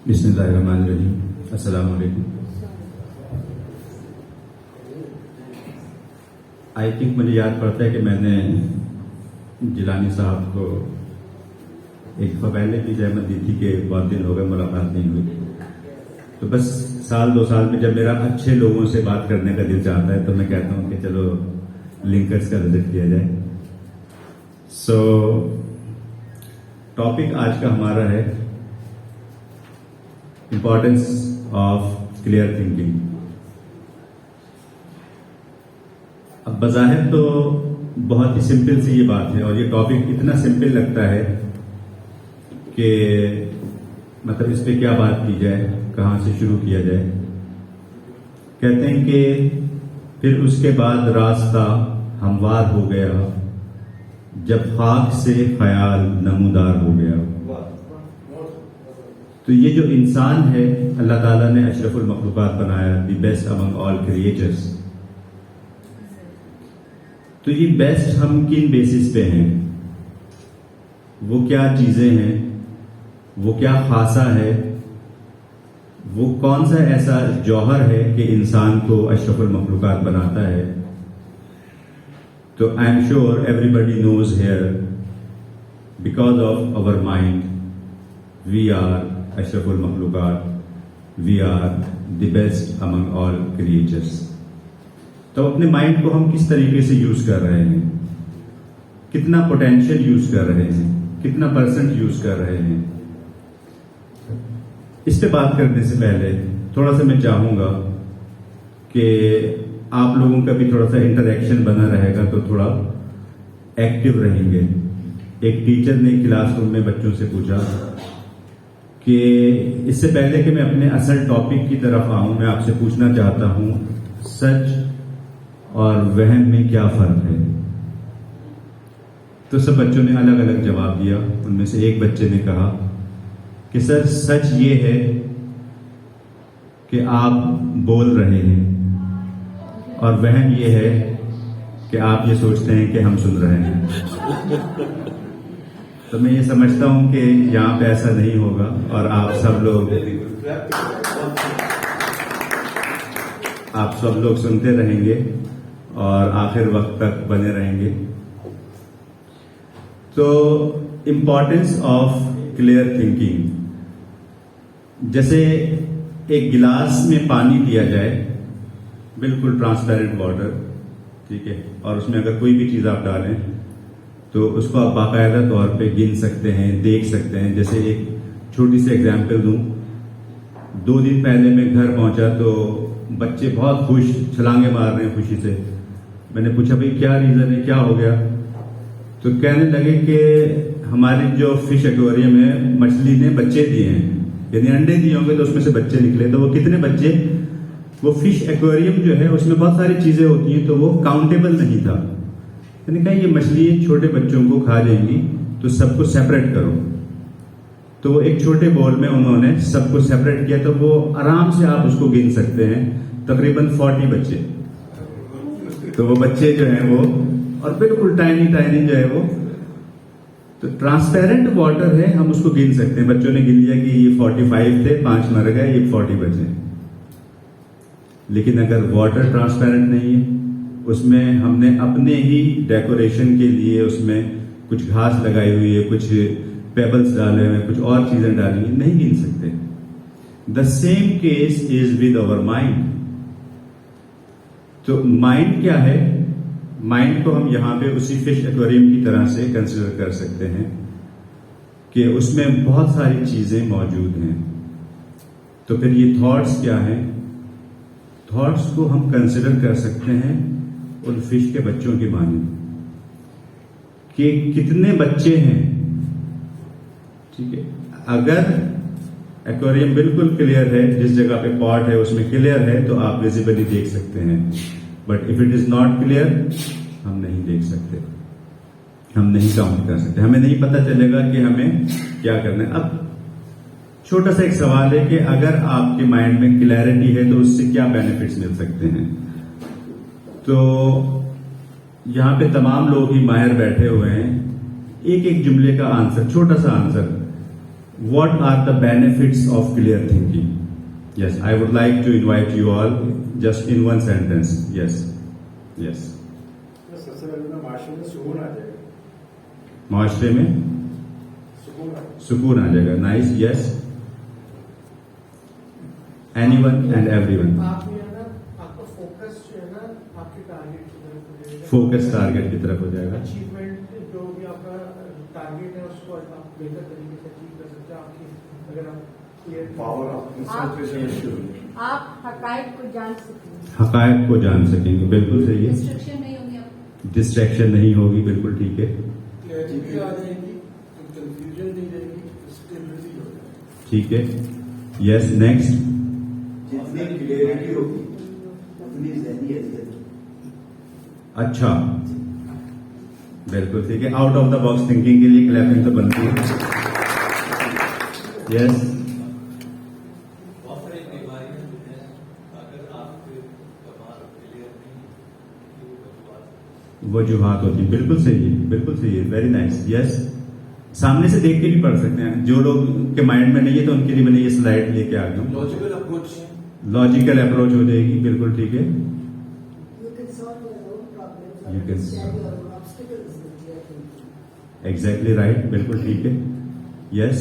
बिस्मिल्लाहिर्रहमानिर्रहीम। अस्सलाम वालेकुम। आई थिंक मुझे याद पड़ता है कि मैंने जिलानी साहब को एक दफ़ा पहले भी जहमत दी थी कि बहुत दिन हो गए मुलाकात नहीं हुई। तो बस साल 2 साल में जब मेरा अच्छे लोगों से बात करने का दिल चाहता है तो मैं कहता हूँ कि चलो लिंकर्स का विजिट किया जाए। सो टॉपिक आज का हमारा है इंपॉर्टेंस ऑफ क्लियर थिंकिंग। अब बज़ाहिर तो बहुत ही सिंपल सी ये बात है और ये टॉपिक इतना सिंपल लगता है कि मतलब इस पे क्या बात की जाए, कहाँ से शुरू किया जाए। कहते हैं कि फिर उसके बाद रास्ता हमवार हो गया जब खाक से ख्याल नमूदार हो गया। तो ये जो इंसान है अल्लाह ताला ने अशरफुल मखलूकात बनाया, the best among all creatures. तो ये बेस्ट हम किन बेसिस पे हैं, वो क्या चीजें हैं, वो क्या खासा है, वो कौन सा ऐसा जौहर है कि इंसान को अशरफुल मखलूकात बनाता है। तो I am sure everybody knows here because of our mind we are अशरफुल मखलूकात, we are the best among all creatures. तो अपने माइंड को हम किस तरीके से यूज कर रहे हैं, कितना पोटेंशियल यूज कर रहे हैं, कितना परसेंट यूज कर रहे हैं, इस पे बात करने से पहले थोड़ा सा मैं चाहूंगा कि आप लोगों का भी थोड़ा सा इंटरेक्शन बना रहेगा तो थोड़ा एक्टिव रहेंगे। एक टीचर ने क्लासरूम में बच्चों से पूछा कि इससे पहले कि मैं अपने असल टॉपिक की तरफ आऊं, मैं आपसे पूछना चाहता हूं सच और वहम में क्या फर्क है। तो सब बच्चों ने अलग अलग जवाब दिया। उनमें से एक बच्चे ने कहा कि सर सच ये है कि आप बोल रहे हैं और वहम ये है कि आप ये सोचते हैं कि हम सुन रहे हैं। तो मैं ये समझता हूं कि यहाँ पे ऐसा नहीं होगा और आप सब लोग सुनते रहेंगे और आखिर वक्त तक बने रहेंगे। तो इंपॉर्टेंस ऑफ क्लियर थिंकिंग, जैसे एक गिलास में पानी लिया जाए, बिल्कुल ट्रांसपेरेंट वाटर, ठीक है, और उसमें अगर कोई भी चीज आप डालें तो उसको आप बाकायदा तौर पे गिन सकते हैं, देख सकते हैं। जैसे एक छोटी सी एग्जांपल दूं, 2 दिन पहले मैं घर पहुंचा तो बच्चे बहुत खुश, छलांगे मार रहे हैं खुशी से। मैंने पूछा भाई क्या रीजन है, क्या हो गया? तो कहने लगे कि हमारी जो फिश एक्वेरियम है, मछली ने बच्चे दिए हैं, यानी अंडे दिए होंगे तो उसमें से बच्चे निकले। तो वो कितने बच्चे, वो फिश एक्वेरियम जो है उसमें बहुत सारी चीजें होती हैं तो वो काउंटेबल नहीं था। मैंने कहा ये मछली छोटे बच्चों को खा जाएंगी तो सबको सेपरेट करो। तो वो एक छोटे बॉल में उन्होंने सबको सेपरेट किया, तो वो आराम से आप उसको गिन सकते हैं, तकरीबन 40 बच्चे। तो वो बच्चे जो हैं वो, और बिल्कुल टाइनी टाइनी जो है वो, तो ट्रांसपेरेंट वाटर है, हम उसको गिन सकते हैं। बच्चों ने गिन लिया कि ये 45 थे, 5 मर गए, ये 40 बचे। लेकिन अगर वाटर ट्रांसपेरेंट नहीं है, उसमें हमने अपने ही डेकोरेशन के लिए उसमें कुछ घास लगाई हुई है, कुछ पेबल्स डाले हुए, कुछ और चीजें डाली है, नहीं गिन सकते। The same case is with our mind. तो माइंड क्या है? माइंड को हम यहां पे उसी फिश एक्वेरियम की तरह से कंसिडर कर सकते हैं कि उसमें बहुत सारी चीजें मौजूद हैं। तो फिर ये थॉट्स क्या हैं? थॉट्स को हम कंसिडर कर सकते हैं उन फिश के बच्चों की माने कि कितने बच्चे हैं, ठीक है। अगर एक्वेरियम बिल्कुल क्लियर है, जिस जगह पे पॉट है उसमें क्लियर है, तो आप विजिबली देख सकते हैं। But if it is not clear, हम नहीं देख सकते, हम नहीं काउंट कर सकते, हमें नहीं पता चलेगा कि हमें क्या करना है। अब छोटा सा एक सवाल है कि अगर आपके माइंड में क्लैरिटी है तो उससे क्या बेनिफिट्स मिल सकते हैं। तो यहां पे तमाम लोग ही माहिर बैठे हुए हैं, एक एक जुमले का आंसर, छोटा सा answer what are the benefits of clear thinking? Yes, I would like to invite you all just in one sentence. Yes. सबसे पहले तो माशरे में सुकून आ जाएगा। माशरे में सुकून आ जाएगा। Nice. Yes, anyone and everyone. आप ये है ना, आपका फोकस जो है ना आपके टारगेट की तरफ हो जाएगा। फोकस टारगेट की तरफ हो जाएगा। अचीवमेंट जो भी आपका टारगेट है उसको आप बेहतर तरीके से अचीव कर सकते हैं। आपकी अगर आप क्लियर पावर ऑफ कंसंट्रेशन। आप हकायक को जान सकेंगे। हकायक को जान सकेंगे, बिल्कुल सही है। डिस्ट्रक्शन नहीं होगी आपको। डिस्ट्रैक्शन नहीं होगी, बिल्कुल ठीक है। क्लैरिटी आ जाएगी, कंफ्यूजन नहीं रहेगी, स्टेबिलिटी हो जाएगी। ठीक है। Yes, next. जितनी क्लियरिटी होगी उतनी ज़हनी हैसियत। अच्छा, बिल्कुल ठीक है। Out of the box thinking के लिए क्लैपिंग तो बनती है। यस, वजूहात होती है, बिल्कुल सही है, बिल्कुल सही है। Very nice. यस, सामने से देख के भी पढ़ सकते हैं। जो लोग के माइंड में नहीं है तो उनके लिए मैंने ये स्लाइड लेके आ गया हूँ। Logical approach. लॉजिकल अप्रोच हो जाएगी, बिल्कुल ठीक है। You can solve your own problems or You can understand your own obstacles with clear thinking. Exactly right, बिल्कुल ठीक है। Yes,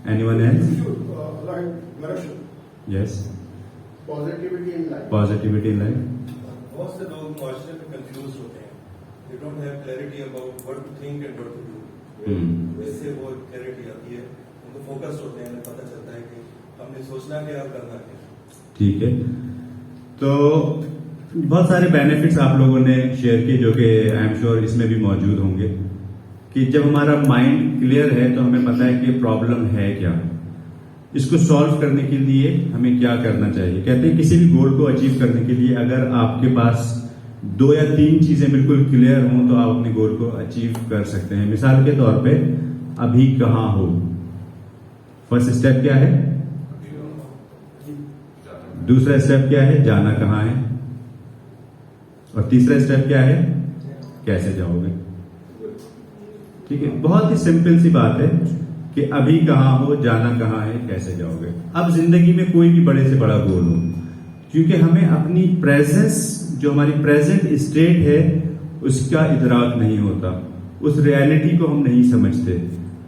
anyone else? Yes, positivity in life. Positivity in life. बहुत से लोग माशरे में कंफ्यूज होते हैं। They don't have clarity about what to think and what to do. इससे वो क्लैरिटी आती है, उनको फोकस होते हैं, पता चलता है कि हमने सोचना क्या और करना क्या। ठीक है। तो बहुत सारे बेनिफिट्स आप लोगों ने शेयर किए जो कि आई एम श्योर इसमें भी मौजूद होंगे। कि जब हमारा माइंड क्लियर है तो हमें पता है कि प्रॉब्लम है क्या, इसको सॉल्व करने के लिए हमें क्या करना चाहिए। कहते हैं किसी भी गोल को अचीव करने के लिए अगर आपके पास 2 या 3 चीजें बिल्कुल क्लियर हों तो आप अपने गोल को अचीव कर सकते हैं। मिसाल के तौर पे अभी कहाँ हो, फर्स्ट स्टेप क्या है, दूसरा स्टेप क्या है, जाना कहाँ है, और तीसरा स्टेप क्या है, कैसे जाओगे। ठीक है, बहुत ही सिंपल सी बात है कि अभी कहाँ हो, जाना कहाँ है, कैसे जाओगे। अब जिंदगी में कोई भी बड़े से बड़ा गोल हो, क्योंकि हमें अपनी प्रेजेंस, जो हमारी प्रेजेंट स्टेट है, उसका इदराक नहीं होता, उस रियलिटी को हम नहीं समझते।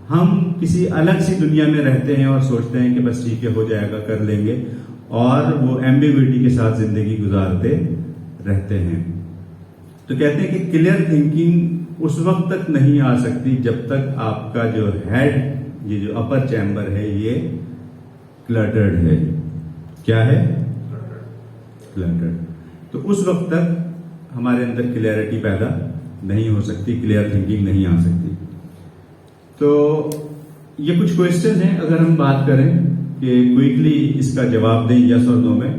हम किसी अलग सी दुनिया में रहते हैं और सोचते हैं कि बस ठीक है, हो जाएगा, कर लेंगे, और वो एम्बिग्विटी के साथ जिंदगी गुजारते रहते हैं। तो कहते हैं कि क्लियर थिंकिंग उस वक्त तक नहीं आ सकती जब तक आपका जो हेड, ये जो अपर चैम्बर है, ये क्लटर्ड है। क्या है? क्लटर्ड। तो उस वक्त तक हमारे अंदर क्लियरिटी पैदा नहीं हो सकती, क्लियर थिंकिंग नहीं आ सकती। तो ये कुछ क्वेश्चन हैं, अगर हम बात करें कि क्विकली इसका जवाब दें यस और नो में।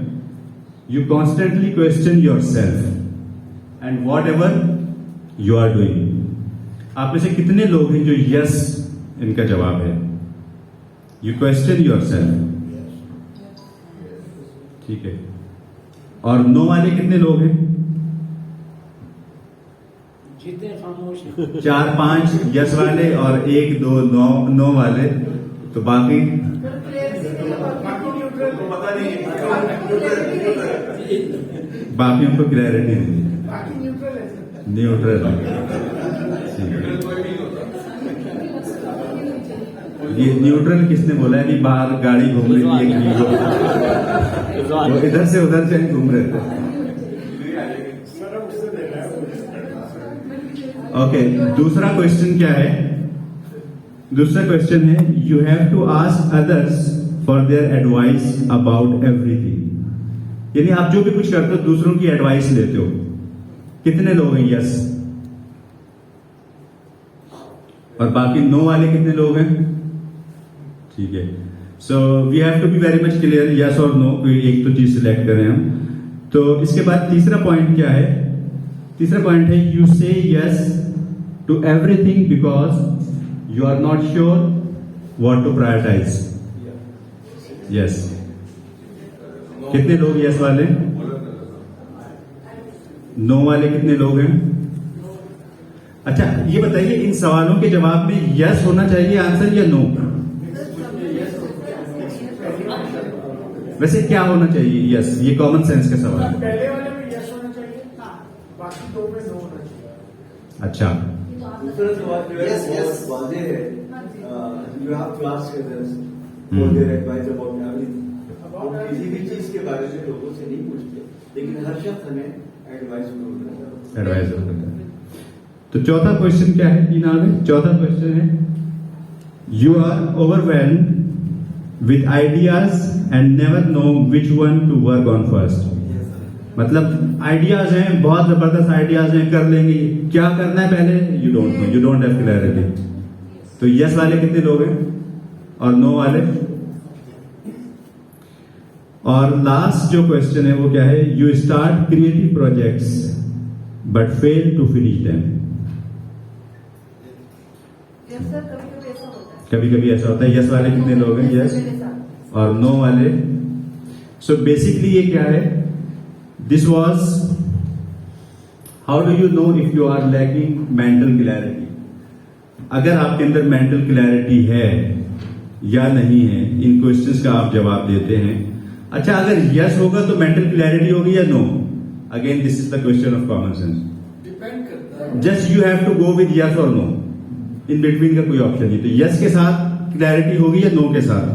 You constantly question yourself and whatever you are doing. आप में से कितने लोग हैं जो यस इनका जवाब है? यू क्वेश्चन योर सेल्फ, ठीक है। और नो वाले कितने लोग हैं? जीते खामोश। 4-5 यस वाले और 1-2 नो वाले, तो बाकी पता नहीं बाकियों को क्लैरिटी नहीं, न्यूट्रल। ये न्यूट्रल किसने बोला है? कि बाहर गाड़ी घूम रही है, वो इधर से उधर से घूम रहे थे। ओके, दूसरा क्वेश्चन क्या है? दूसरा क्वेश्चन है, you have to ask others for their advice about everything. यानी आप जो भी कुछ करते हो दूसरों की एडवाइस लेते हो। कितने लोग हैं यस? और बाकी नो वाले कितने लोग हैं? ठीक है। So we have to be very much clear, yes और नो, कोई एक तो चीज सिलेक्ट करें हम। तो इसके बाद तीसरा पॉइंट क्या है? तीसरा पॉइंट है, you say yes to everything because you are not sure what to prioritize. Yes. कितने लोग यस वाले? नो वाले कितने लोग हैं? अच्छा, ये बताइए इन सवालों के जवाब में यस होना चाहिए आंसर या नो? वैसे क्या होना चाहिए? यस, ये कॉमन सेंस का सवाल है। पहले वाले में यस होना चाहिए, हाँ बाकी दो में नो होना चाहिए। अच्छा, ये तो आप दूसरा सवाल जो है Yes, yes. वो वादे है हाँ जी। You have to ask others for their advice about everything. About हम किसी भी चीज के बारे में लोगों से नहीं पूछते, लेकिन हर शख्स हमें एडवाइस जरूर देता है। एडवाइजर करता है। तो चौथा क्वेश्चन क्या है? तीन आगे चौथा क्वेश्चन है, you are overwhelmed with ideas and never know which one to work on first. मतलब आइडियाज हैं, बहुत जबरदस्त आइडियाज हैं, कर लेंगे, क्या करना है पहले you don't know, you don't have clarity. तो यस वाले कितने लोग हैं और नो वाले? और लास्ट जो क्वेश्चन है वो क्या है, you start creative projects but fail to finish them. Yes sir, कभी कभी ऐसा होता है। कभी कभी ऐसा होता है। यस वाले कितने लोग हैं? यस। मेरे साथ। और नो वाले? सो बेसिकली ये क्या है, this was how do you know if you are lacking mental clarity. अगर आपके अंदर मेंटल क्लैरिटी है या नहीं है, इन क्वेश्चंस का आप जवाब देते हैं। अच्छा, अगर यस होगा तो मेंटल क्लैरिटी होगी या no? Again this is the question of common sense. Depend करता है। Just you have to go with yes और नो, इन बिटवीन का कोई ऑप्शन नहीं। तो यस के साथ क्लैरिटी होगी या नो के साथ?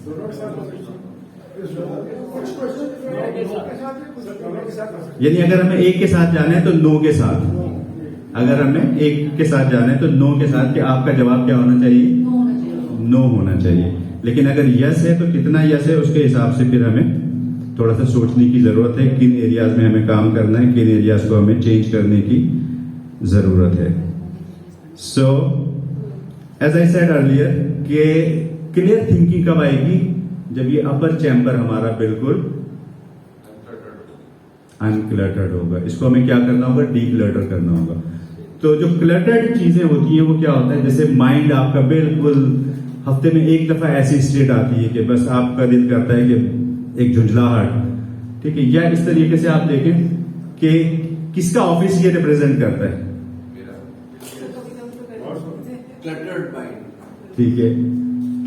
दोनों के साथ हो सकती है। कुछ क्वेश्चन जो है नो के साथ है, कुछ दोनों के साथ हो सकते यानी अगर हमें एक के साथ जाना है तो नो के साथ, हैं। अगर हमें एक के साथ जाना है तो नो के साथ। कि आपका जवाब क्या होना चाहिए? नो होना चाहिए। नो होना चाहिए। लेकिन अगर यस है तो कितना यस है उसके हिसाब से फिर हमें थोड़ा सा सोचने की जरूरत है, किन एरियाज में हमें काम करना है, किन एरियाज को हमें चेंज करने की जरूरत है। So as I said earlier कि क्लियर थिंकिंग कब आएगी? जब ये अपर चैम्बर हमारा बिल्कुल अनक्लटर्ड होगा। इसको हमें क्या करना होगा? डीक्लटर करना होगा। तो जो क्लटर्ड चीजें होती है वो क्या होता है, जैसे माइंड आपका बिल्कुल हफ्ते में एक दफा ऐसी स्टेट आती है कि बस आपका दिल करता है कि एक झुंझलाहट, ठीक है, या इस तरीके से आप देखें कि किसका ऑफिस ये रिप्रेजेंट करता है, क्लटर्ड माइंड। ठीक है,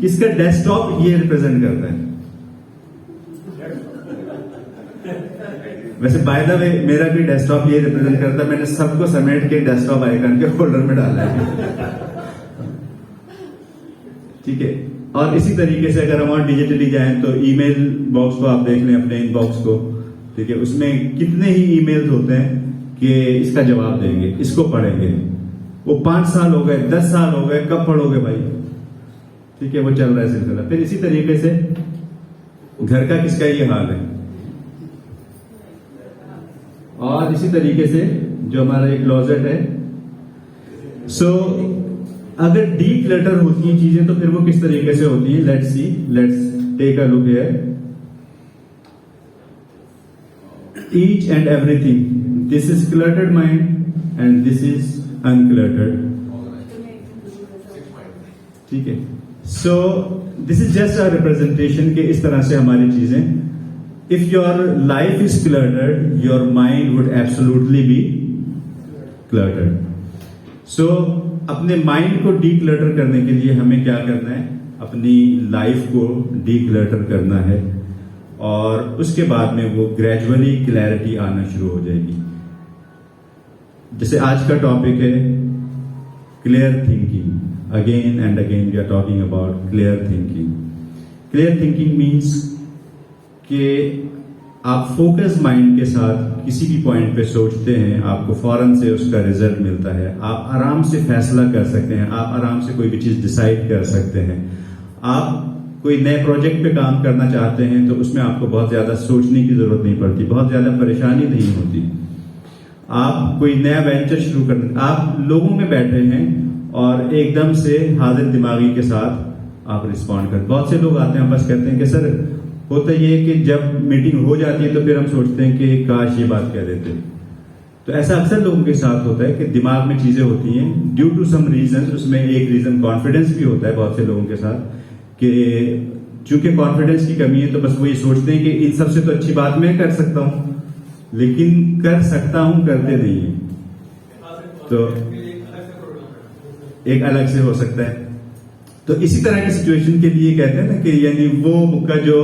किसका डेस्कटॉप ये रिप्रेजेंट करता है। वैसे बाय द वे मेरा भी डेस्कटॉप ये रिप्रेजेंट करता है। मैंने सबको समेट के डेस्कटॉप आइकन के फोल्डर में डाला है, ठीक है। और इसी तरीके से अगर हम और डिजिटली जाएं तो ईमेल बॉक्स को आप देख लें, अपने इनबॉक्स को, ठीक है, उसमें कितने ही ईमेल्स होते हैं कि इसका जवाब देंगे, इसको पढ़ेंगे। वो 5 साल हो गए, 10 साल हो गए, कब पढ़ोगे भाई, ठीक है, वो चल रहा है सिलसिला। फिर इसी तरीके से घर का किसका ये हाल है, और इसी तरीके से जो हमारा एक क्लोजेट है। सो अगर डीप क्लटर होती हैं चीजें तो फिर वो किस तरीके से होती हैं? Let's see, let's take a look here. Each and everything, this is cluttered mind and this is uncluttered, ठीक है। So this is just a representation के इस तरह से हमारी चीजें। If your life is cluttered, your mind would absolutely be cluttered. So, अपने mind को डीक्लटर करने के लिए हमें क्या करना है? अपनी लाइफ को डीक्लटर करना है, और उसके बाद में वो ग्रेजुअली क्लैरिटी आना शुरू हो जाएगी। जैसे आज का टॉपिक है clear thinking. Again and again we are talking about clear thinking. Clear thinking means कि आप फोकस माइंड के साथ किसी भी पॉइंट पे सोचते हैं, आपको फौरन से उसका रिजल्ट मिलता है, आप आराम से फैसला कर सकते हैं, आप आराम से कोई भी चीज डिसाइड कर सकते हैं। आप कोई नए प्रोजेक्ट पे काम करना चाहते हैं तो उसमें आपको बहुत ज्यादा सोचने की जरूरत नहीं पड़ती, बहुत ज्यादा परेशानी नहीं होती। आप कोई नया वेंचर शुरू करना, आप लोगों में बैठे हैं और एकदम से हाजिर दिमागी के साथ आप रिस्पॉन्ड करते। बहुत से लोग आते हैं, बस कहते हैं कि सर होता ये कि जब मीटिंग हो जाती है तो फिर हम सोचते हैं कि काश ये बात कह देते। तो ऐसा अक्सर लोगों के साथ होता है कि दिमाग में चीजें होती हैं ड्यू टू सम रीजन। उसमें एक रीजन कॉन्फिडेंस भी होता है बहुत से लोगों के साथ, कि चूंकि कॉन्फिडेंस की कमी है तो बस वो ये सोचते हैं कि इन सबसे तो अच्छी बात मैं कर सकता हूं, लेकिन कर सकता हूं करते नहीं है, तो एक अलग से हो सकता है। तो इसी तरह की सिचुएशन के लिए कहते हैं ना कि यानी वो का जो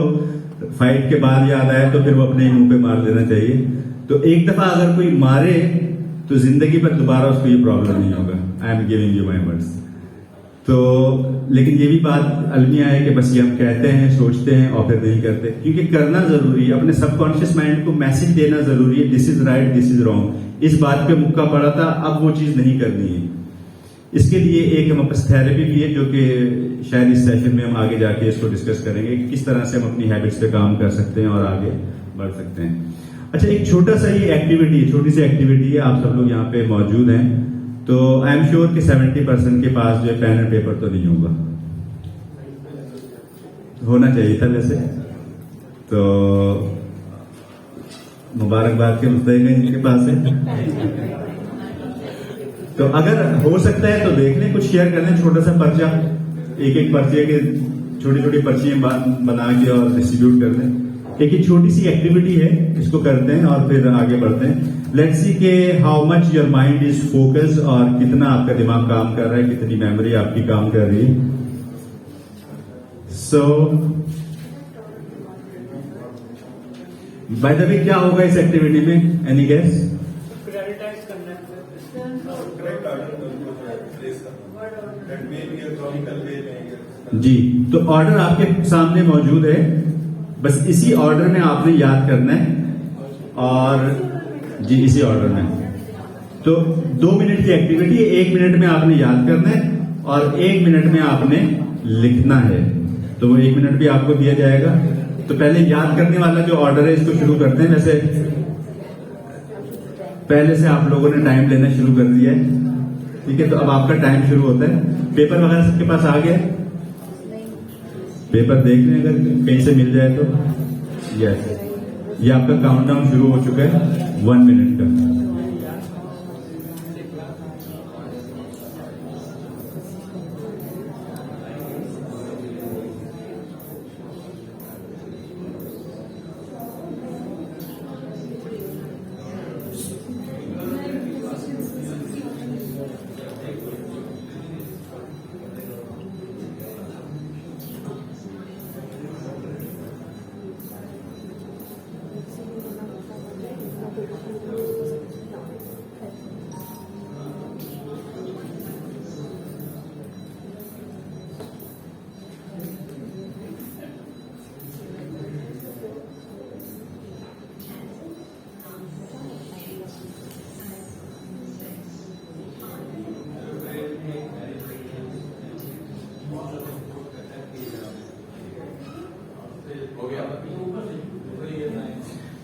फाइट के बाद याद आए तो फिर वो अपने ही मुंह पे मार देना चाहिए। तो एक दफा अगर कोई मारे तो जिंदगी पर दोबारा उसको ये प्रॉब्लम नहीं होगा। I am giving you my words. तो लेकिन ये भी बात अलमिया है कि बस ये हम कहते हैं, सोचते हैं और फिर नहीं करते, क्योंकि करना जरूरी है। अपने सबकॉन्शियस माइंड को मैसेज देना जरूरी है, this is right, this is wrong. इस बात पे मुक्का पड़ा था, अब वो चीज नहीं करनी है। इसके लिए एक हमारे पास थेरेपी भी है, जो कि शायद इस सेशन में हम आगे जाके इसको डिस्कस करेंगे कि किस तरह से हम अपनी हैबिट्स पे काम कर सकते हैं और आगे बढ़ सकते हैं। अच्छा, एक छोटा सा ये एक्टिविटी, छोटी सी एक्टिविटी है, आप सब लोग यहाँ पे मौजूद हैं, तो आई एम श्योर कि 70% के पास जो है पेन एंड पेपर तो नहीं होगा, होना चाहिए था वैसे। तो मुबारकबाद के मुस्तैद इनके पास है। तो अगर हो सकता है तो देख लें, कुछ शेयर कर लें, छोटा सा पर्चा, एक पर्चे के छोटी छोटी पर्चियां बना के और डिस्ट्रीब्यूट कर दें। एक छोटी सी एक्टिविटी है, इसको करते हैं और फिर आगे बढ़ते हैं। लेट्स सी के how much your mind is focused, और कितना आपका दिमाग काम कर रहा है, कितनी मेमोरी आपकी काम कर रही है। सो बाय द वे, क्या होगा इस एक्टिविटी में, एनी गेस? प्रायोरिटाइज करना है करेक्ट ऑर्डर को प्लेस करना, that may be a chronicle way में। जी, तो ऑर्डर आपके सामने मौजूद है, बस इसी ऑर्डर में आपने याद करना है, और जी इसी ऑर्डर में। तो 2 मिनट की एक्टिविटी है, 1 मिनट में आपने याद करना है और 1 मिनट में आपने लिखना है। तो वो 1 मिनट भी आपको दिया जाएगा। तो पहले याद करने वाला जो ऑर्डर है इसको शुरू करते हैं। वैसे पहले से आप लोगों ने टाइम लेना शुरू कर दिया है, ठीक है, तो अब आपका टाइम शुरू होता है। पेपर वगैरह सबके पास आ गया? पेपर देख लें अगर कहीं से मिल जाए तो। यस, ये आपका काउंटडाउन शुरू हो चुका है 1 मिनट का।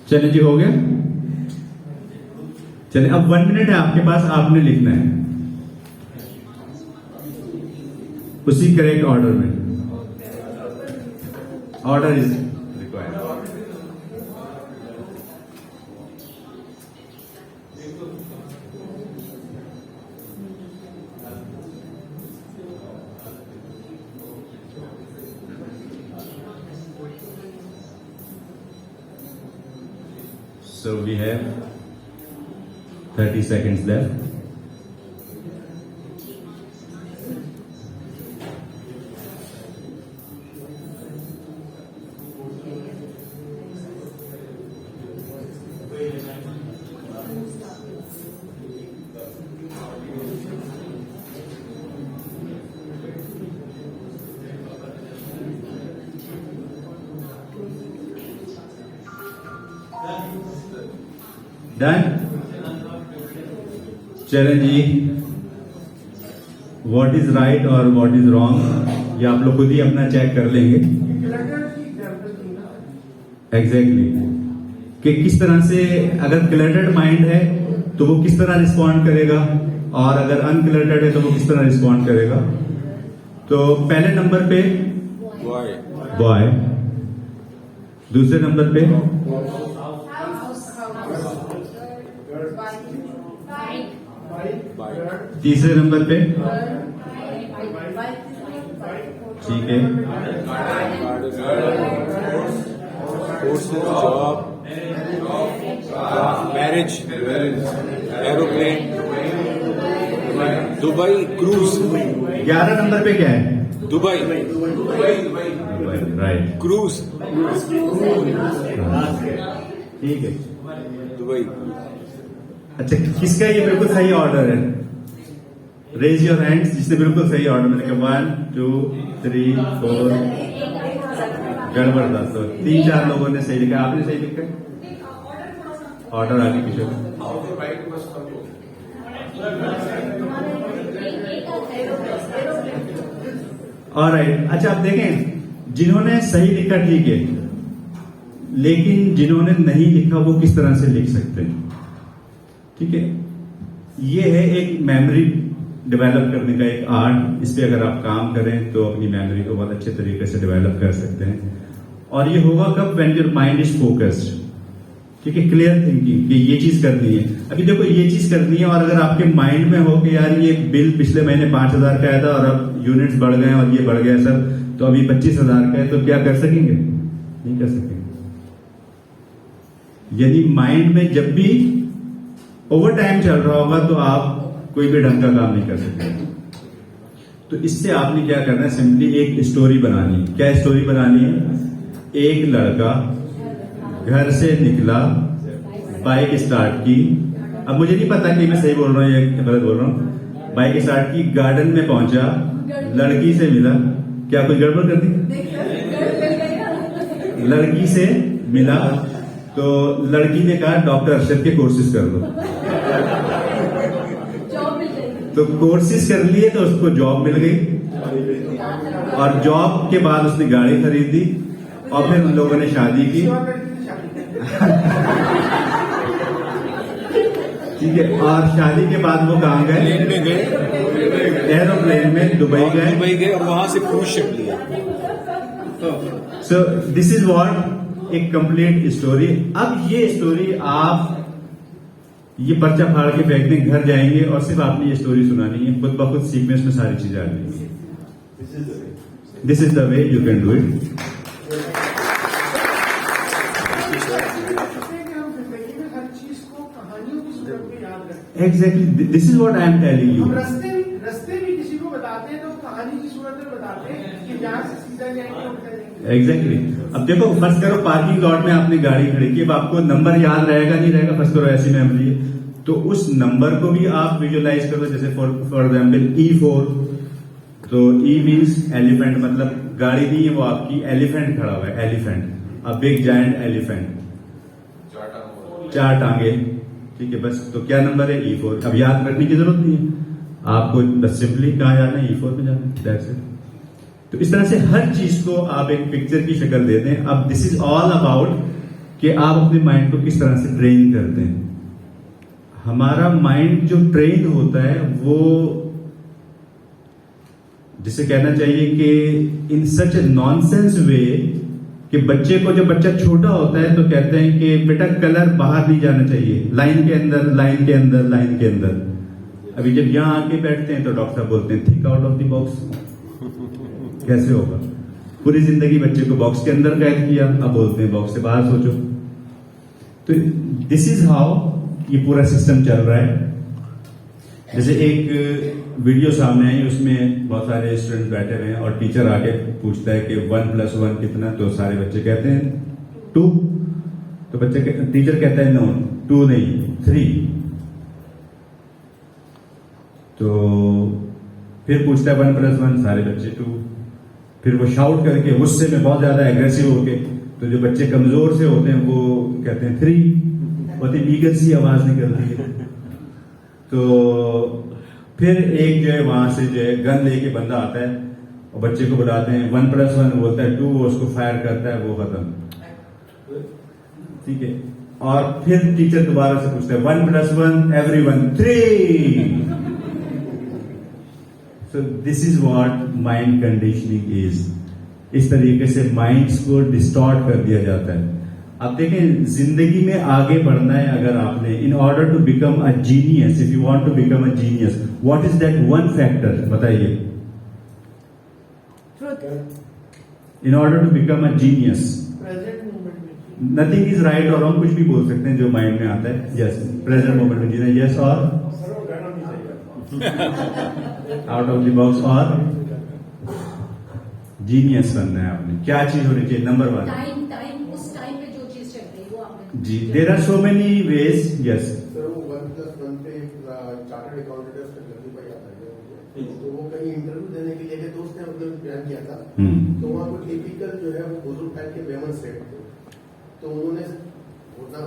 चलिए जी, हो गया। चलिए, अब 1 मिनट है आपके पास, आपने लिखना है उसी करेक्ट ऑर्डर में। Order is required. So we have 30 seconds left. Done? चलें जी, व्हाट इज राइट और व्हाट इज रॉन्ग ये आप लोग खुद ही अपना चेक कर लेंगे। एग्जैक्टली कि किस तरह से, अगर क्लटर्ड माइंड है तो वो किस तरह रिस्पॉन्ड करेगा, और अगर अनक्लटर्ड है तो वो किस तरह रिस्पॉन्ड करेगा। तो पहले नंबर पे बॉय, दूसरे नंबर पे तीसरे नंबर पे, ठीक है, job, marriage, aeroplane, Dubai cruise. 11 number पे क्या है? दुबई, राइट, क्रूज, ठीक है। दुबई। अच्छा, किसका ये बिल्कुल सही ऑर्डर है? रेज योर हैंड्स जिसने बिल्कुल सही ऑर्डर। मैंने कहा 1 2 3 4 गड़बड़ था, तो 3-4 लोगों ने सही लिखा। आपने सही लिखा है? ऑर्डर आगे पीछे ऑलराइट। अच्छा, आप देखें जिन्होंने सही लिखा ठीक है, लेकिन जिन्होंने नहीं लिखा वो किस तरह से लिख सकते हैं? ठीक है, ये है एक मेमोरी डेवलप करने का एक आर्ट। इस पे अगर आप काम करें तो अपनी मेमोरी को बहुत अच्छे तरीके से डेवलप कर सकते हैं। और ये होगा कब? When your mind is focused. ठीक है, क्लियर थिंकिंग कि ये चीज करनी है। अभी देखो, ये चीज करनी है और अगर आपके माइंड में हो कि यार ये बिल पिछले महीने 5,000 का आया था और अब यूनिट्स बढ़ गए और ये बढ़ गया सर, तो अभी 25,000 का है, तो क्या कर सकेंगे? नहीं कर सकेंगे। यदि माइंड में जब भी ओवर टाइम चल रहा होगा तो आप कोई भी ढंग का काम नहीं कर सकते। तो इससे आपने क्या करना है? सिंपली एक स्टोरी बनानी है। क्या स्टोरी बनानी है? एक लड़का घर से निकला, बाइक स्टार्ट की। अब मुझे नहीं पता कि मैं सही बोल रहा हूँ या गलत बोल रहा हूँ। बाइक स्टार्ट की, गार्डन में पहुंचा, लड़की से मिला। क्या कोई गड़बड़ कर दी? लड़की से मिला तो लड़की ने कहा डॉक्टर अरशद के कोर्सेज कर लो। तो कोर्सेज कर लिए तो उसको जॉब मिल गई और जॉब के बाद उसने गाड़ी खरीदी और फिर उन लोगों ने शादी की। ठीक है, और शादी के बाद वो कहाँ गए? प्लेन में गए, एरोप्लेन में दुबई गए और वहां से क्रूज शिप लिया। सो दिस इज व्हाट एक कंप्लीट स्टोरी। अब ये स्टोरी आप ये पर्चा फाड़ के फेंक दें, घर जाएंगे और सिर्फ आपने ये स्टोरी सुनानी है। खुद ब खुद सीक्वेंस में सारी चीजें आ जाएंगी। This is the way you can do it. हर चीज को कहानियों की सूरत में याद रखते exactly, this is what I am telling हैं। यू। हम रास्ते भी किसी को बताते हैं तो कहानी की सूरत में बताते हैं कि यहाँ से सीधा जाएंगे, उल्टा जाएंगे। एग्जैक्टली। अब देखो, फर्स्ट करो पार्किंग लॉट में आपने गाड़ी खड़ी की। अब आपको नंबर याद रहेगा नहीं रहेगा, फर्स्ट करो ऐसी मेमोरी है, तो उस नंबर को भी आप विजुअलाइज करो। जैसे फॉर एग्जाम्पल E4, तो E मीन्स एलिफेंट, मतलब गाड़ी नहीं है वो आपकी, एलिफेंट खड़ा हुआ है, elephant, a big giant elephant, 4 टांगे। ठीक है, बस। तो क्या नंबर है? E4। अब याद रखने की जरूरत नहीं है आपको, बस सिंपली कहाँ जाना है? E4 पे जाना है, दैट्स इट। तो इस तरह से हर चीज को आप एक पिक्चर की शक्ल देते हैं। अब दिस इज ऑल अबाउट कि आप अपने माइंड को किस तरह से ट्रेन करते हैं। हमारा माइंड जो ट्रेन होता है वो, जिसे कहना चाहिए कि इन सच ए नॉनसेंस वे कि बच्चे को, जब बच्चा छोटा होता है तो कहते हैं कि बेटा कलर बाहर नहीं जाना चाहिए, लाइन के अंदर, लाइन के अंदर, लाइन के अंदर। अभी जब यहां आके बैठते हैं तो डॉक्टर बोलते हैं think out of the box. कैसे होगा? पूरी जिंदगी बच्चे को बॉक्स के अंदर कैद किया, अब बोलते हैं बॉक्स से बाहर सोचो। तो दिस इज हाउ ये पूरा सिस्टम चल रहा है। जैसे एक वीडियो सामने आई, उसमें बहुत सारे स्टूडेंट बैठे हुए हैं और टीचर आके पूछता है कि 1 + 1 कितना? तो सारे बच्चे कहते हैं 2। तो टीचर कहता है नो, 2 नहीं, 3। तो फिर पूछता है 1 + 1, सारे बच्चे 2। फिर वो शाउट करके गुस्से में बहुत ज्यादा एग्रेसिव होके, तो जो बच्चे कमजोर से होते हैं वो कहते हैं 3। बहुत ही मीगर सी आवाज निकलती है। तो फिर एक जो है वहां से जो है गन लेके बंदा आता है और बच्चे को बुलाते हैं, 1 + 1 बोलता है 2, वो उसको फायर करता है, वो खत्म। ठीक है, और फिर टीचर दोबारा से पूछता है 1 + 1 everyone 3। So this is what mind conditioning is। इस तरीके से माइंड्स को डिस्टॉर्ट कर दिया जाता है। अब देखें, जिंदगी में आगे बढ़ना है अगर आपने, in order to become a genius, if you want to become a genius, what is that one factor? बताइए। In order to become a genius, present moment में नथिंग इज राइट और रॉन्ग, कुछ भी बोल सकते हैं जो माइंड में आता है। यस, प्रेजेंट मोमेंट में जीना। यस, और आउट ऑफ द बॉक्स, और जीनियस बनना है आपने, क्या चीज होनी चाहिए? नंबर 1 टाइम टाइम उस टाइम पे जो चीज चल रही है वो आपने जी, there are so many ways. Yes sir वो 1+1 पे चार्टर्ड अकाउंटेंट है, उसका जल्दी भाई आता है, तो वो कहीं इंटरव्यू देने के लिए गए, दोस्त ने मतलब बयान किया था, तो वहाँ को टिपिकल जो है वो बुजुर्ग टाइप के वेमन सेट थे, तो उन्होंने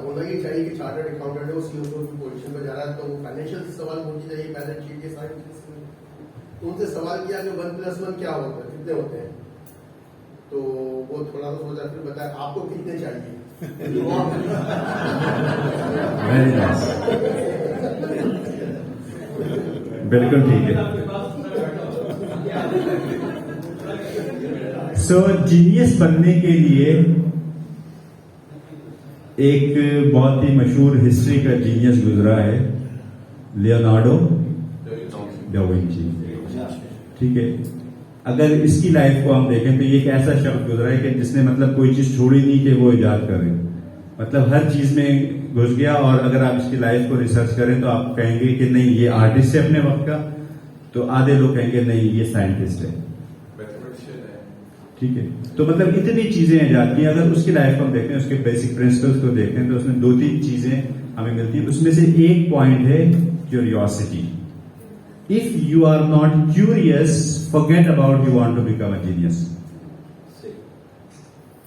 होना ही चाहिए कि चार्टर्ड अकाउंटेंट है, वो सीईओ की पोजीशन पर जा रहा है, तो वो फाइनेंशियल सवाल पूछी जाइए, बैलेंस शीट के सारी चीज, तो उनसे सवाल किया कि 1+1 क्या होता है, कितने होते हैं, तो वो थोड़ा सा सोचा, फिर बताया आपको कितने चाहिए। वेरी नाइस, बिल्कुल ठीक है। सो जीनियस बनने के लिए एक बहुत ही मशहूर हिस्ट्री का जीनियस गुजरा है, लियोनार्डो दा विंची। ठीक है, अगर इसकी लाइफ को हम देखें तो ये एक ऐसा शब्द गुजरा है कि जिसने मतलब कोई चीज छोड़ी नहीं कि वो इजाद करे, मतलब हर चीज में घुस गया। और अगर आप इसकी लाइफ को रिसर्च करें तो आप कहेंगे कि नहीं ये आर्टिस्ट है अपने वक्त का, तो आधे लोग कहेंगे नहीं ये साइंटिस्ट है, ठीक है। तो मतलब इतनी चीजें इजाद की, अगर उसकी लाइफ को हम देखते हैं, उसके बेसिक प्रिंसिपल्स को देखते हैं, तो उसमें 2-3 चीजें हमें मिलती है। उसमें से एक पॉइंट है curiosity. If you are not curious, forget about you want to become a genius.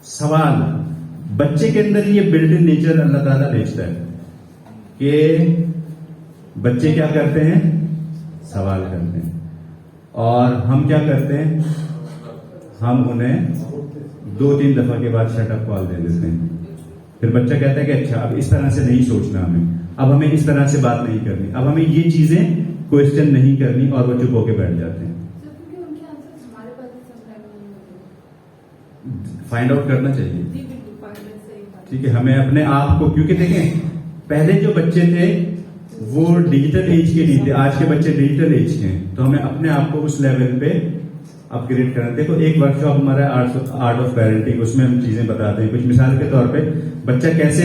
सवाल, बच्चे के अंदर ये बिल्ट इन नेचर अल्लाह ताला भेजता है कि बच्चे क्या करते हैं? सवाल करते हैं। और हम क्या करते हैं? हम उन्हें 2-3 दफा के बाद शट अप कॉल दे देते हैं। फिर बच्चा कहता है कि अच्छा अब इस तरह से नहीं सोचना हमें, अब हमें इस तरह से बात नहीं करनी, अब हमें ये चीजें क्वेश्चन नहीं करनी, और वो चुप होके बैठ जाते हैं। क्योंकि उनके आंसर्स हमारे पास भी sometimes नहीं होते। फाइंड आउट करना चाहिए, जी बिल्कुल, फाइनल सही बात। ठीक है। हमें अपने आप को, क्योंकि देखें पहले जो बच्चे थे वो डिजिटल एज के नहीं थे, आज के बच्चे डिजिटल एज के हैं, तो हमें अपने आप को उस लेवल पे अपग्रेड करना। देखो एक वर्कशॉप हमारा आर्ट ऑफ पेरेंटिंग, उसमें हम चीजें बताते हैं। कुछ मिसाल के तौर पे बच्चा कैसे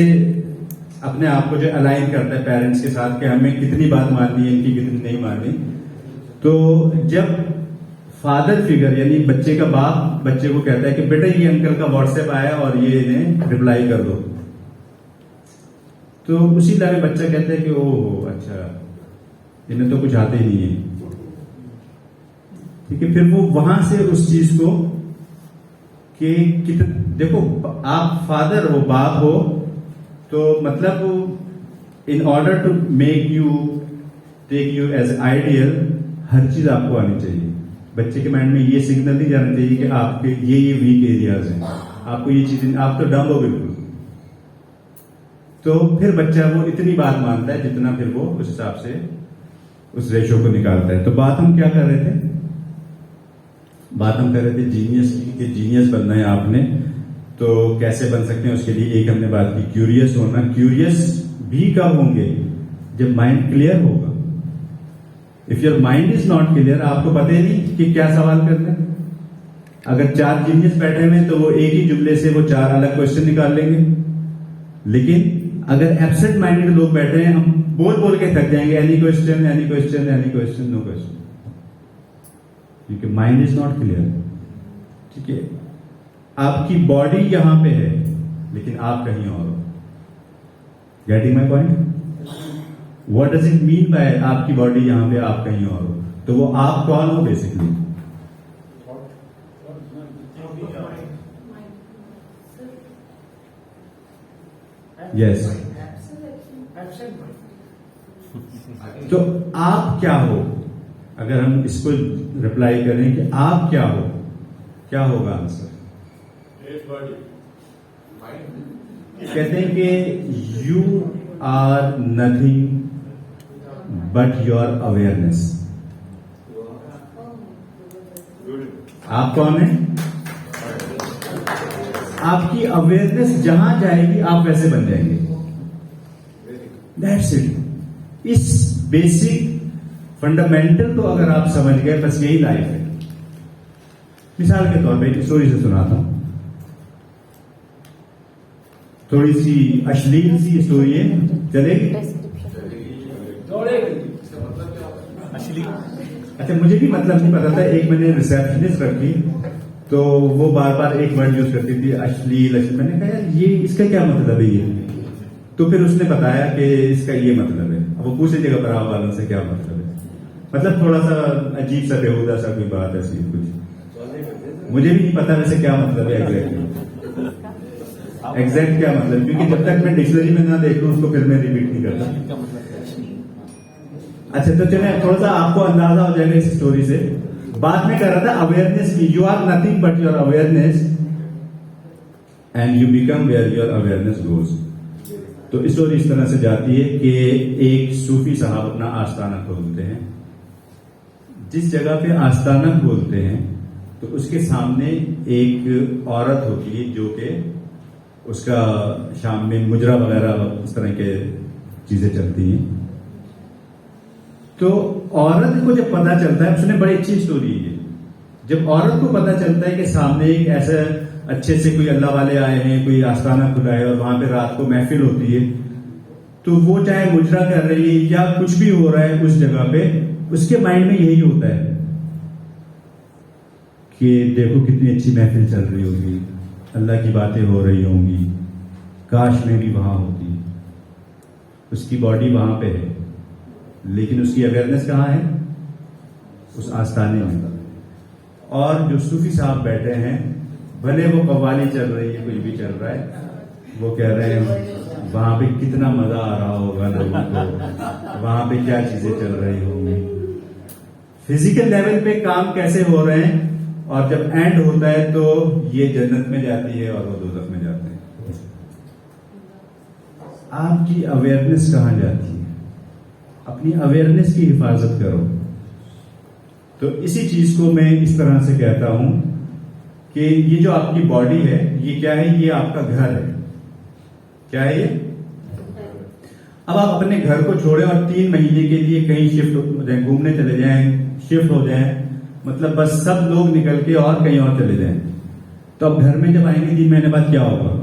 अपने आप को जो अलाइन करता है पेरेंट्स के साथ कि हमें कितनी बात माननी है, इनकी कितनी नहीं माननी। तो जब फादर फिगर यानी बच्चे का बाप बच्चे को कहता है कि बेटा ये अंकल का व्हाट्सएप आया और ये इन्हें रिप्लाई कर दो, तो उसी तरह बच्चा कहता है कि ओह अच्छा इन्हें तो कुछ आते ही नहीं है, ठीक है। फिर वो वहां से उस चीज को कि देखो आप फादर हो, बाप हो, तो मतलब in order to make you take you as ideal, हर चीज आपको आनी चाहिए। बच्चे के माइंड में ये सिग्नल नहीं जाना चाहिए कि आपके ये वीक एरियाज हैं, आपको ये चीजें, आप तो डम हो बिल्कुल। तो फिर बच्चा वो इतनी बात मानता है जितना फिर वो उस हिसाब से उस रेशो को निकालता है। तो बात हम क्या कर रहे थे? बात हम कर रहे थे जीनियस की, कि जीनियस बनना है आपने, तो कैसे बन सकते हैं उसके लिए एक हमने बात की क्यूरियस होना। क्यूरियस भी कब होंगे? जब माइंड क्लियर होगा। If your mind is not clear, आपको पता ही नहीं कि क्या सवाल करना है। अगर 4 जीनियस बैठे हुए तो वो एक ही जुमले से वो 4 अलग क्वेश्चन निकाल लेंगे, लेकिन अगर एब्सेंट माइंडेड लोग बैठे हैं, हम बोल बोल के थक जाएंगे, any question any question any question no question, क्योंकि माइंड इज नॉट क्लियर, ठीक है। आपकी बॉडी यहां पे है लेकिन आप कहीं और हो। Getting my point? What does it mean by आपकी बॉडी यहां पे आप कहीं और हो? तो वो आप कौन हो बेसिकली? यस। तो आप क्या हो? अगर हम इसको रिप्लाई करें कि आप क्या हो, क्या होगा आंसर? कहते हैं कि you are nothing but your awareness. आप कौन है? आपकी अवेयरनेस जहां जाएगी आप वैसे बन जाएंगे। That's it. इस बेसिक फंडामेंटल तो अगर आप समझ गए, बस यही लाइफ है। मिसाल के तौर पे एक स्टोरी से सुनाता हूं, थोड़ी सी अश्लील सी स्टोरी है, चलेगी? अच्छा, मुझे भी मतलब नहीं पता था। एक मैंने रिसेप्शनिस्ट रखी तो वो बार बार एक वर्ड यूज करती थी, अश्लील अश्लील। मैंने कहा यार ये इसका क्या मतलब है ये? तो फिर उसने बताया कि इसका ये मतलब है। अब वो पूछे जगह पर वालों से क्या मतलब है, मतलब थोड़ा सा अजीब सा बेहुदा सा कोई बात ऐसी कुछ, मुझे भी नहीं पता वैसे क्या मतलब है एग्जैक्ट क्या मतलब, क्योंकि जब तक मैं डिक्शनरी में ना देखूं उसको फिर मैं रिपीट नहीं करता। अच्छा तो चलिए थोड़ा सा आपको अंदाजा हो जाएगा इस स्टोरी से। बात में कर रहा था अवेयरनेस की, you are nothing but your awareness and you become where your awareness goes. तो स्टोरी इस तरह से जाती है कि एक सूफी साहब अपना आस्थाना खोलते हैं। जिस जगह पे आस्थाना खोलते हैं तो उसके सामने एक औरत होती है जो कि उसका शाम में मुजरा वगैरह इस तरह के चीजें चलती हैं। तो औरत को जब पता चलता है, उसने बड़ी अच्छी स्टोरी है, जब औरत को पता चलता है कि सामने एक ऐसा अच्छे से कोई अल्लाह वाले आए हैं, कोई आस्थाना खुला है और वहां पे रात को महफिल होती है, तो वो चाहे मुजरा कर रही है या कुछ भी हो रहा है उस जगह पे, उसके माइंड में यही होता है कि देखो कितनी अच्छी महफिल चल रही होगी, अल्लाह की बातें हो रही होंगी, काश में भी वहां होती। उसकी बॉडी वहां पे है लेकिन उसकी अवेयरनेस कहाँ है? उस आस्थाने में। और जो सूफी साहब बैठे हैं, भले वो कव्वाली चल रही है, कुछ भी चल रहा है, वो कह रहे हैं वहां पे कितना मजा आ रहा होगा लोगों को, वहां पे क्या चीजें चल रही होंगी, फिजिकल लेवल पे काम कैसे हो रहे हैं, और जब एंड होता है तो ये जन्नत में जाती है और वो दोज़ख में जाते हैं। आपकी अवेयरनेस कहां जाती है? अपनी अवेयरनेस की हिफाजत करो। तो इसी चीज को मैं इस तरह से कहता हूं कि ये जो आपकी बॉडी है, ये क्या है? ये आपका घर है। क्या है ये? अब आप अपने घर को छोड़ें और 3 महीने के लिए कहीं शिफ्ट हो जाए, घूमने चले जाएं, शिफ्ट हो जाएं, मतलब बस सब लोग निकल के और कहीं और चले जाएं, तो अब घर में जब आएंगे 3 महीने बाद क्या होगा?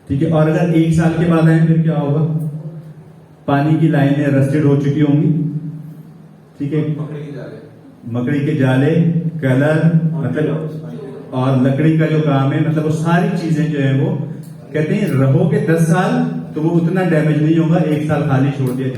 ठीक है। और अगर 1 साल के बाद आए फिर क्या होगा? पानी की लाइनें रस्टेड हो चुकी होंगी, ठीक है, मकड़ी के जाले, कलर, मतलब और लकड़ी का जो काम है, मतलब वो सारी चीजें जो है वो कहते हैं रहोगे 10 साल तो वो उतना डैमेज नहीं होगा, 1 साल खाली छोड़ दिया।